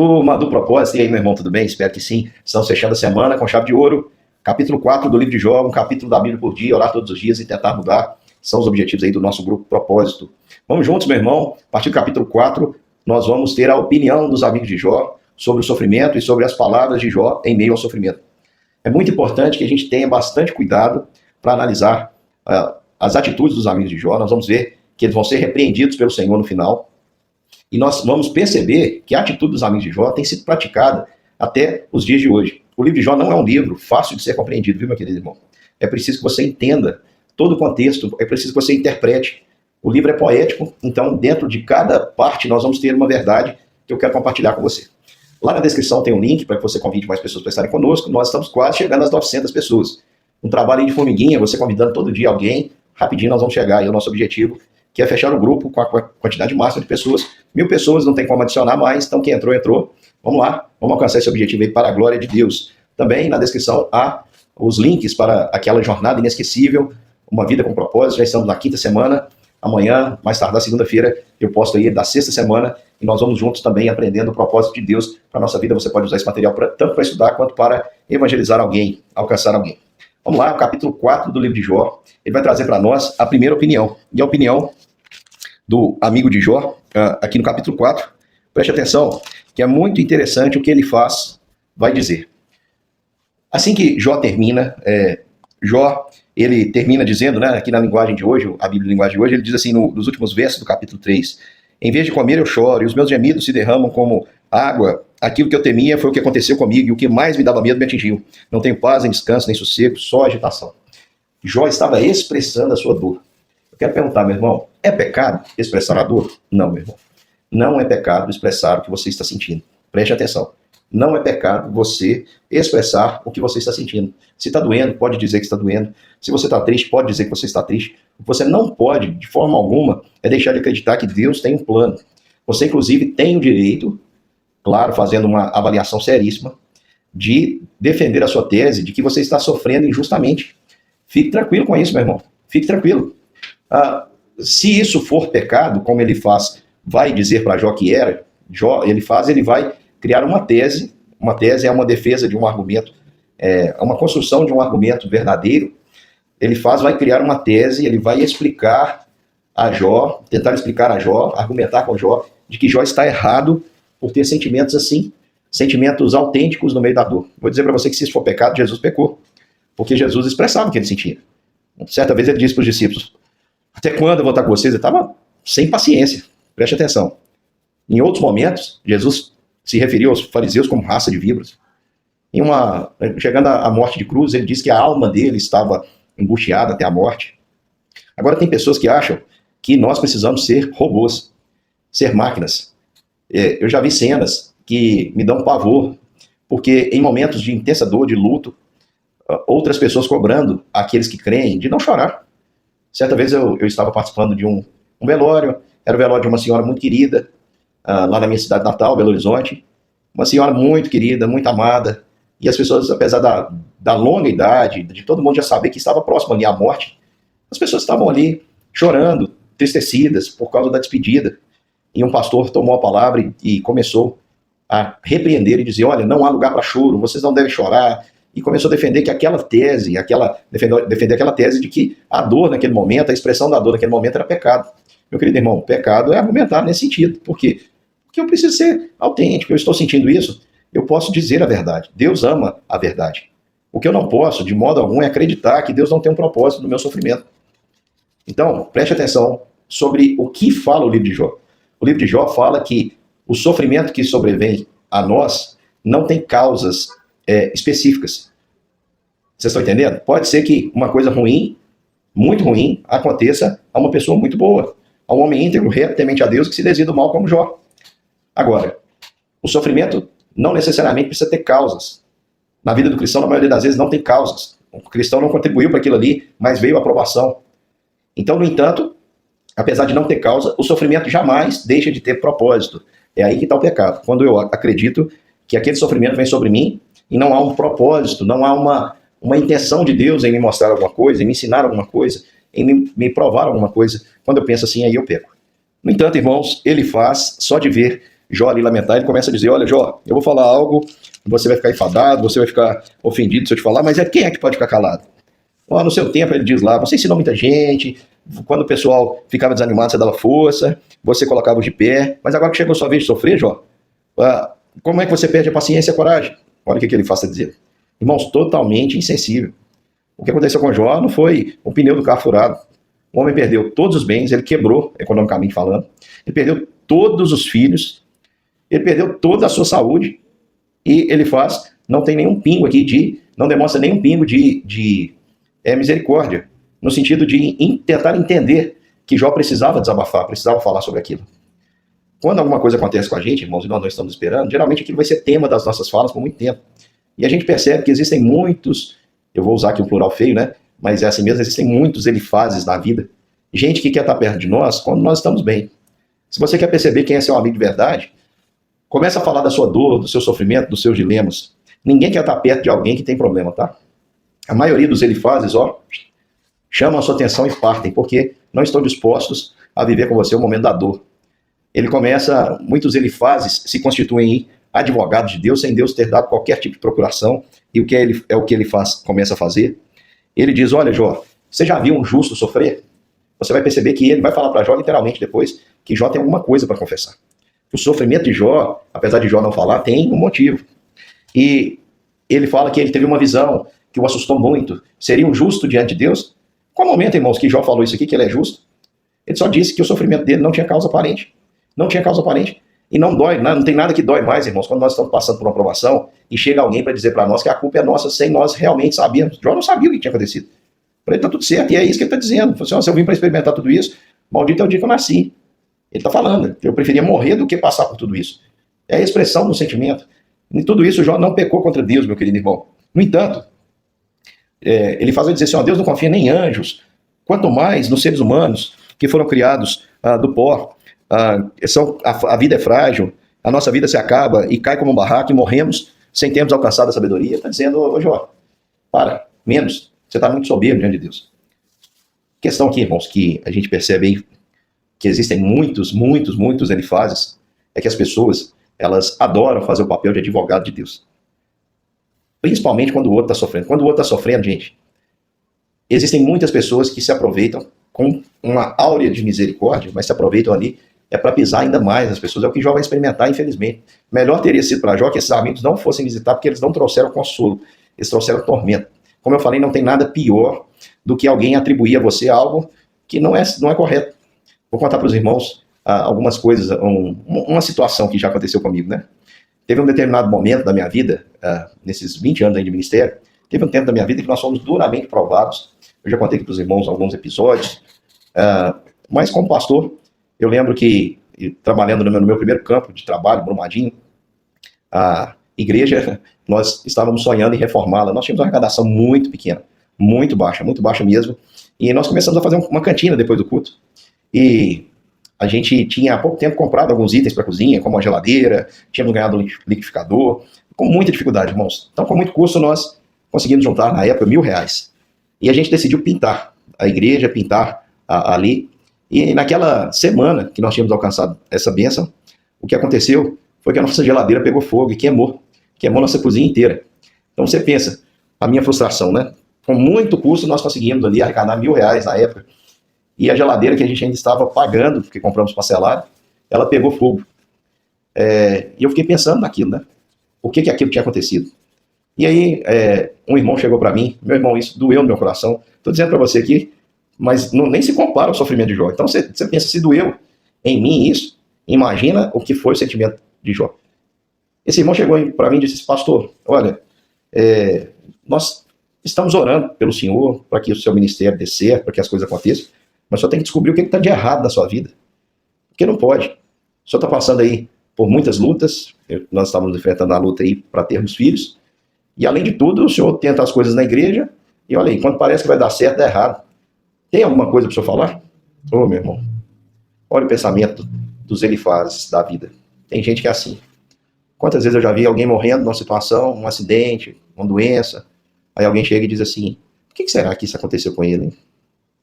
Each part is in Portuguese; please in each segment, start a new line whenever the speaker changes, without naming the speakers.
Turma do Propósito, e aí, meu irmão, tudo bem? Espero que sim. Estamos fechando a semana com chave de ouro. Capítulo 4 do livro de Jó, um capítulo da Bíblia por dia, orar todos os dias e tentar mudar. São os objetivos aí do nosso grupo Propósito. Vamos juntos, meu irmão. A partir do capítulo 4, nós vamos ter a opinião dos amigos de Jó sobre o sofrimento e sobre as palavras de Jó em meio ao sofrimento. É muito importante que a gente tenha bastante cuidado para analisar as atitudes dos amigos de Jó. Nós vamos ver que eles vão ser repreendidos pelo Senhor no final. E nós vamos perceber que a atitude dos amigos de Jó tem sido praticada até os dias de hoje. O livro de Jó não é um livro fácil de ser compreendido, viu, meu querido irmão? É preciso que você entenda todo o contexto, é preciso que você interprete. O livro é poético, então dentro de cada parte nós vamos ter uma verdade que eu quero compartilhar com você. Lá na descrição tem um link para que você convide mais pessoas para estarem conosco. Nós estamos quase chegando às 900 pessoas. Um trabalho aí de formiguinha, você convidando todo dia alguém, rapidinho nós vamos chegar aí ao nosso objetivo, que é fechar o grupo com a quantidade máxima de pessoas. 1000 pessoas, não tem como adicionar mais, então quem entrou, entrou. Vamos lá, vamos alcançar esse objetivo aí para a glória de Deus. Também na descrição há os links para aquela jornada inesquecível, uma vida com propósito. Já estamos na 5ª semana, amanhã, mais tarde na segunda-feira, eu posto aí da 6ª semana, e nós vamos juntos também aprendendo o propósito de Deus para a nossa vida. Você pode usar esse material tanto para estudar, quanto para evangelizar alguém, alcançar alguém. Vamos lá, o capítulo 4 do livro de Jó, ele vai trazer para nós a primeira opinião, e a opinião do amigo de Jó, aqui no capítulo 4, preste atenção, que é muito interessante o que ele faz, vai dizer. Assim que Jó termina, ele termina dizendo, né, aqui na linguagem de hoje, a Bíblia linguagem de hoje, ele diz assim, nos últimos versos do capítulo 3, em vez de comer eu choro, e os meus gemidos se derramam como água, aquilo que eu temia foi o que aconteceu comigo, e o que mais me dava medo me atingiu. Não tenho paz, nem descanso, nem sossego, só agitação. Jó estava expressando a sua dor. Eu quero perguntar, meu irmão, é pecado expressar a dor? Não, meu irmão. Não é pecado expressar o que você está sentindo. Preste atenção. Não é pecado você expressar o que você está sentindo. Se está doendo, pode dizer que está doendo. Se você está triste, pode dizer que você está triste. O que você não pode, de forma alguma, é deixar de acreditar que Deus tem um plano. Você, inclusive, tem o direito, claro, fazendo uma avaliação seríssima, de defender a sua tese de que você está sofrendo injustamente. Fique tranquilo com isso, meu irmão. Fique tranquilo. Se isso for pecado, como ele faz, vai dizer para Jó que era, ele vai criar uma tese. Uma tese é uma defesa de um argumento, é uma construção de um argumento verdadeiro. Vai criar uma tese, ele vai explicar a Jó, tentar explicar a Jó, argumentar com Jó, de que Jó está errado por ter sentimentos assim, sentimentos autênticos no meio da dor. Vou dizer para você que se isso for pecado, Jesus pecou, porque Jesus expressava o que ele sentia. Certa vez ele disse para os discípulos, até quando eu vou estar com vocês? Ele estava sem paciência, preste atenção. Em outros momentos, Jesus se referiu aos fariseus como raça de víboras. Chegando à morte de cruz, ele disse que a alma dele estava angustiada até a morte. Agora tem pessoas que acham que nós precisamos ser robôs, ser máquinas. Eu já vi cenas que me dão pavor, porque em momentos de intensa dor, de luto, outras pessoas cobrando aqueles que creem de não chorar. Certa vez eu estava participando de um velório, era o velório de uma senhora muito querida, lá na minha cidade natal, Belo Horizonte, uma senhora muito querida, muito amada, e as pessoas, apesar da longa idade, de todo mundo já saber que estava próximo ali à morte, as pessoas estavam ali chorando, entristecidas por causa da despedida, e um pastor tomou a palavra e começou a repreender e dizer, olha, não há lugar para choro, vocês não devem chorar, e começou a defender que aquela tese, defender aquela tese de que a dor naquele momento, a expressão da dor naquele momento era pecado. Meu querido irmão, pecado é argumentar nesse sentido. Por quê? Porque eu preciso ser autêntico, eu estou sentindo isso, eu posso dizer a verdade. Deus ama a verdade. O que eu não posso, de modo algum, é acreditar que Deus não tem um propósito no meu sofrimento. Então, preste atenção sobre o que fala o livro de Jó. O livro de Jó fala que o sofrimento que sobrevém a nós não tem causas específicas. Vocês estão entendendo? Pode ser que uma coisa ruim, muito ruim, aconteça a uma pessoa muito boa, a um homem íntegro, reto, temente a Deus, que se desvia do mal como Jó. Agora, o sofrimento não necessariamente precisa ter causas. Na vida do cristão, na maioria das vezes, não tem causas. O cristão não contribuiu para aquilo ali, mas veio a aprovação. Então, no entanto, apesar de não ter causa, o sofrimento jamais deixa de ter propósito. É aí que está o pecado. Quando eu acredito que aquele sofrimento vem sobre mim e não há um propósito, não há uma intenção de Deus em me mostrar alguma coisa, em me ensinar alguma coisa, em me provar alguma coisa. Quando eu penso assim, aí eu peco. No entanto, irmãos, ele faz, só de ver Jó ali lamentar, ele começa a dizer, olha Jó, eu vou falar algo, você vai ficar enfadado, você vai ficar ofendido se eu te falar, mas quem é que pode ficar calado? No seu tempo, ele diz lá, você ensinou muita gente, quando o pessoal ficava desanimado, você dava força, você colocava de pé, mas agora que chegou a sua vez de sofrer, Jó, como é que você perde a paciência e a coragem? Olha o que ele faz a dizer. Irmãos, totalmente insensível. O que aconteceu com Jó não foi o pneu do carro furado. O homem perdeu todos os bens, ele quebrou, economicamente falando, ele perdeu todos os filhos, ele perdeu toda a sua saúde, e ele não tem nenhum pingo aqui não demonstra nenhum pingo de misericórdia, no sentido de tentar entender que Jó precisava desabafar, precisava falar sobre aquilo. Quando alguma coisa acontece com a gente, irmãos, e nós não estamos esperando, geralmente aquilo vai ser tema das nossas falas por muito tempo. E a gente percebe que existem muitos, eu vou usar aqui um plural feio, né? Mas é assim mesmo, existem muitos elifases na vida. Gente que quer estar perto de nós quando nós estamos bem. Se você quer perceber quem é seu amigo de verdade, começa a falar da sua dor, do seu sofrimento, dos seus dilemas. Ninguém quer estar perto de alguém que tem problema, tá? A maioria dos elifases, chamam a sua atenção e partem, porque não estão dispostos a viver com você o momento da dor. Muitos elifases se constituem em advogados de Deus, sem Deus ter dado qualquer tipo de procuração, e o que ele começa a fazer. Ele diz, olha Jó, você já viu um justo sofrer? Você vai perceber que ele vai falar para Jó literalmente depois, que Jó tem alguma coisa para confessar. O sofrimento de Jó, apesar de Jó não falar, tem um motivo. E ele fala que ele teve uma visão que o assustou muito. Seria um justo diante de Deus? Qual momento, irmãos, que Jó falou isso aqui, que ele é justo? Ele só disse que o sofrimento dele não tinha causa aparente. Não tinha causa aparente. E não dói, não tem nada que dói mais, irmãos, quando nós estamos passando por uma provação e chega alguém para dizer para nós que a culpa é nossa, sem nós realmente sabermos. Jó não sabia o que tinha acontecido. Para ele tá tudo certo, e é isso que ele está dizendo. Ele falou assim, se eu vim para experimentar tudo isso, maldito é o dia que eu nasci. Ele está falando, eu preferia morrer do que passar por tudo isso. É a expressão do sentimento. Em tudo isso, Jó não pecou contra Deus, meu querido irmão. No entanto, ele faz dizer assim, Deus não confia nem em anjos, quanto mais nos seres humanos que foram criados do pó. A vida é frágil, a nossa vida se acaba e cai como um barraco e morremos sem termos alcançado a sabedoria. Está dizendo, ô Jó, menos, você está muito soberbo diante de Deus. Questão aqui, irmãos, que a gente percebe aí que existem muitos elifases, é que as pessoas, elas adoram fazer o papel de advogado de Deus. Principalmente quando o outro está sofrendo. Quando o outro está sofrendo, gente, existem muitas pessoas que se aproveitam com uma áurea de misericórdia, mas se aproveitam ali para pisar ainda mais as pessoas. É o que Jó vai experimentar, infelizmente. Melhor teria sido para Jó que esses amigos não fossem visitar, porque eles não trouxeram consolo, eles trouxeram tormento. Como eu falei, não tem nada pior do que alguém atribuir a você algo que não é correto. Vou contar para os irmãos algumas coisas, uma situação que já aconteceu comigo, né? Teve um determinado momento da minha vida, nesses 20 anos aí de ministério, teve um tempo da minha vida que nós fomos duramente provados. Eu já contei aqui para os irmãos alguns episódios, mas como pastor, eu lembro que, trabalhando no meu primeiro campo de trabalho, Brumadinho, a igreja, nós estávamos sonhando em reformá-la. Nós tínhamos uma arrecadação muito pequena, muito baixa mesmo, e nós começamos a fazer uma cantina depois do culto. E a gente tinha há pouco tempo comprado alguns itens para a cozinha, como a geladeira, tínhamos ganhado um liquidificador, com muita dificuldade, irmãos. Então, com muito custo, nós conseguimos juntar, na época, R$1.000. E a gente decidiu pintar a igreja, pintar ali. E naquela semana que nós tínhamos alcançado essa bênção, o que aconteceu foi que a nossa geladeira pegou fogo e queimou nossa cozinha inteira. Então, você pensa, a minha frustração, né? Com muito custo, nós conseguimos ali arrecadar R$1.000 na época. E a geladeira que a gente ainda estava pagando, porque compramos parcelado, ela pegou fogo. E eu fiquei pensando naquilo, né? Por que aquilo tinha acontecido? E aí, um irmão chegou para mim, meu irmão, isso doeu no meu coração. Estou dizendo para você aqui, mas nem se compara ao sofrimento de Jó. Então você pensa, se doeu em mim isso, imagina o que foi o sentimento de Jó. Esse irmão chegou para mim e disse, pastor, olha, nós estamos orando pelo senhor, para que o seu ministério dê certo, para que as coisas aconteçam, mas só tem que descobrir o que está de errado na sua vida. Porque não pode. O senhor está passando aí por muitas lutas, nós estávamos enfrentando a luta aí para termos filhos, e além de tudo, o senhor tenta as coisas na igreja, e olha aí, quando parece que vai dar certo, dá errado. Tem alguma coisa para o senhor falar? Ô, meu irmão, olha o pensamento dos elifases da vida. Tem gente que é assim. Quantas vezes eu já vi alguém morrendo numa situação, um acidente, uma doença, aí alguém chega e diz assim, por que será que isso aconteceu com ele, hein?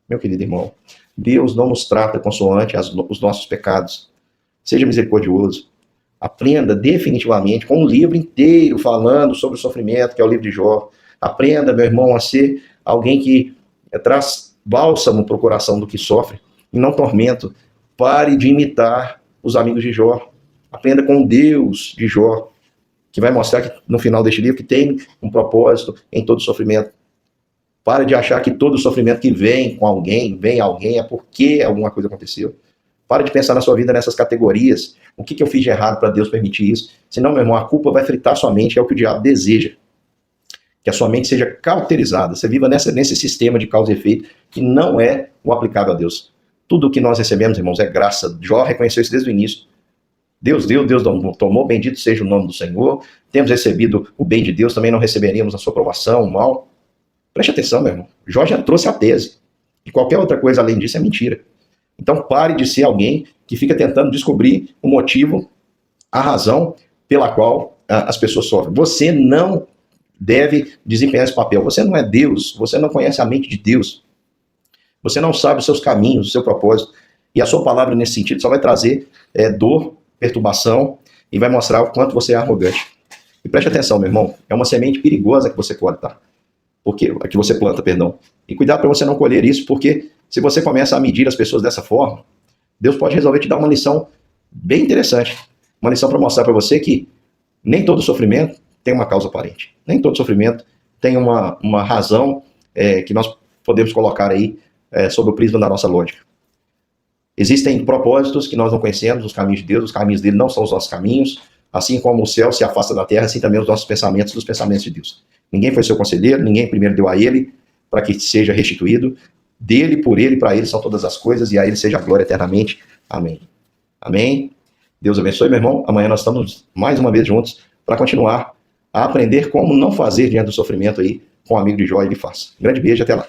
Meu querido irmão, Deus não nos trata consoante os nossos pecados. Seja misericordioso. Aprenda definitivamente com um livro inteiro falando sobre o sofrimento, que é o livro de Jó. Aprenda, meu irmão, a ser alguém que traz bálsamo para o coração do que sofre e não tormento. Pare de imitar os amigos de Jó. Aprenda com o Deus de Jó, que vai mostrar que no final deste livro que tem um propósito em todo sofrimento. Pare de achar que todo sofrimento que vem alguém, é porque alguma coisa aconteceu. Pare de pensar na sua vida nessas categorias. O que eu fiz de errado para Deus permitir isso? Senão, meu irmão, a culpa vai fritar sua mente, é o que o diabo deseja. Que a sua mente seja cauterizada. Você viva nesse sistema de causa e efeito que não é o aplicável a Deus. Tudo o que nós recebemos, irmãos, é graça. Jó reconheceu isso desde o início. Deus deu, Deus tomou, bendito seja o nome do Senhor. Temos recebido o bem de Deus, também não receberíamos a sua aprovação, o mal. Preste atenção, meu irmão. Jó já trouxe a tese. E qualquer outra coisa além disso é mentira. Então pare de ser alguém que fica tentando descobrir o motivo, a razão pela qual as pessoas sofrem. Você não deve desempenhar esse papel. Você não é Deus, você não conhece a mente de Deus. Você não sabe os seus caminhos, o seu propósito. E a sua palavra nesse sentido só vai trazer dor, perturbação e vai mostrar o quanto você é arrogante. E preste atenção, meu irmão, é uma semente perigosa que você planta. Que você planta, perdão. E cuidado para você não colher isso, porque se você começa a medir as pessoas dessa forma, Deus pode resolver te dar uma lição bem interessante. Uma lição para mostrar para você que nem todo sofrimento tem uma causa aparente. Nem todo sofrimento tem uma razão que nós podemos colocar aí sob o prisma da nossa lógica. Existem propósitos que nós não conhecemos, os caminhos de Deus, os caminhos dele não são os nossos caminhos. Assim como o céu se afasta da terra, assim também os nossos pensamentos dos pensamentos de Deus. Ninguém foi seu conselheiro, ninguém primeiro deu a ele para que seja restituído. Dele, por ele, para ele são todas as coisas e a ele seja a glória eternamente. Amém. Amém. Deus abençoe, meu irmão. Amanhã nós estamos mais uma vez juntos para continuar a aprender como não fazer diante do sofrimento aí com o amigo de Jó, ele faz. Grande beijo, até lá.